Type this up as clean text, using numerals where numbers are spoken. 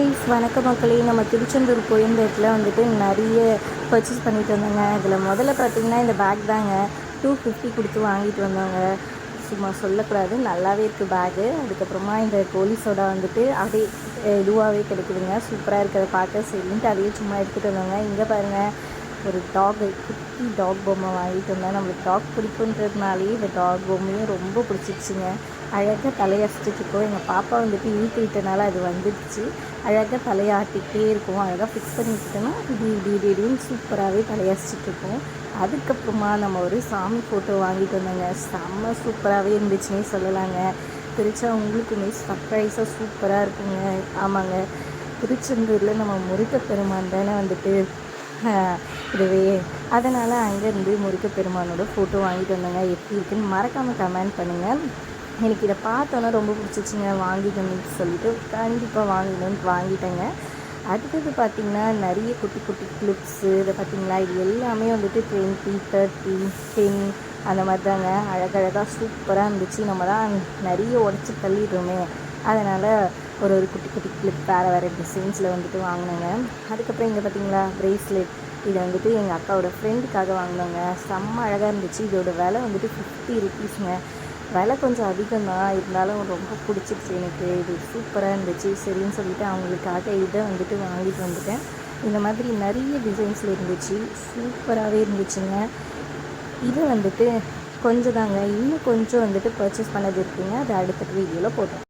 ஹாய்ஸ் வணக்க மக்களே. நம்ம திருச்செந்தூர் கோயம்பேட்டில் வந்துட்டு நிறைய பர்ச்சேஸ் பண்ணிட்டு வந்தோங்க. இதில் முதல்ல பார்த்திங்கன்னா இந்த பேக் தாங்க 250 கொடுத்து வாங்கிட்டு வந்தோங்க. சும்மா சொல்லக்கூடாது, நல்லாவே இருக்குது பேகு. அதுக்கப்புறமா இந்த கோலி சோடா வந்துட்டு அப்படியே இதுவாகவே கிடைக்குதுங்க, சூப்பராக இருக்கிறத பார்க்க சரின்ட்டு அதையே சும்மா எடுத்துகிட்டு வந்தோங்க. இங்கே பாருங்கள், ஒரு குட்டி டாக் பொம்மை வாங்கிட்டு வந்தேன். நம்மளுக்கு டாக் பிடிக்குன்றதுனாலே இந்த டாக் பொம்மையும் ரொம்ப பிடிச்சிருச்சுங்க. அழகாக தலையசிச்சிட்ருக்கோம். எங்கள் பாப்பா வந்துட்டு இழுத்து விட்டனால அது வந்துடுச்சு. அழகாக தலையாட்டிகிட்டே இருக்கும். அழகாக ஃபிக்ஸ் பண்ணிக்கிட்டோன்னா இப்படின்னு சூப்பராகவே தலையசிச்சிட்ருக்கோம். அதுக்கப்புறமா நம்ம ஒரு சாமி ஃபோட்டோ வாங்கிட்டு வந்தோங்க. செம்ம சூப்பராகவே இருந்துச்சுன்னே சொல்லலாங்க. பிரித்தா உங்களுக்குமே சர்ப்ரைஸாக சூப்பராக இருக்குங்க. ஆமாங்க, திருச்செந்தூரில் நம்ம முருகப்பெருமான் தானே வந்துட்டு இதுவே, அதனால் அங்கேருந்து முருகப்பெருமானோட ஃபோட்டோ வாங்கிட்டு வந்தோங்க. எப்படி இருக்குன்னு மறக்காமல் கமெண்ட் பண்ணுங்கள். எனக்கு இதை பார்த்தோன்னா ரொம்ப பிடிச்சிச்சிங்க, வாங்கிக்கணும்னு சொல்லிட்டு கண்டிப்பாக வாங்கணும்னு வாங்கிட்டேங்க. அடுத்தது பார்த்திங்கன்னா நிறைய குட்டி குட்டி கிளிப்ஸு, இதை பார்த்திங்களா, இது எல்லாமே வந்துட்டு 20, 30, 10 அந்த மாதிரி தாங்க. அழகழகாக சூப்பராக இருந்துச்சு. நம்ம தான் நிறைய உடச்சி தள்ளிடுறோமே, அதனால் ஒரு குட்டி குட்டி கிளிப் வேறு டிசைன்ஸில் வந்துட்டு வாங்கினேங்க. அதுக்கப்புறம் இங்கே பார்த்திங்களா ப்ரேஸ்லெட், இதை வந்துட்டு எங்கள் அக்காவோட ஃப்ரெண்டுக்காக வாங்கினோங்க. செம்ம அழகாக இருந்துச்சு. இதோட விலை வந்துட்டு 50 ருபீஸுங்க. விலை கொஞ்சம் அதிகம் தான், இருந்தாலும் ரொம்ப பிடிச்சிருச்சு எனக்கு. இது சூப்பராக இருந்துச்சு. சரின்னு சொல்லிவிட்டு அவங்களுக்காக இதை வந்துட்டு வாங்கிட்டு வந்துட்டேன். இந்த மாதிரி நிறைய டிசைன்ஸில் இருந்துச்சு, சூப்பராகவே இருந்துச்சுங்க. இது வந்துட்டு கொஞ்சம் தாங்க, இன்னும் கொஞ்சம் வந்துட்டு பர்ச்சேஸ் பண்ணது இருக்குங்க. அது அடுத்த வீடியோவில் போட்டோம்.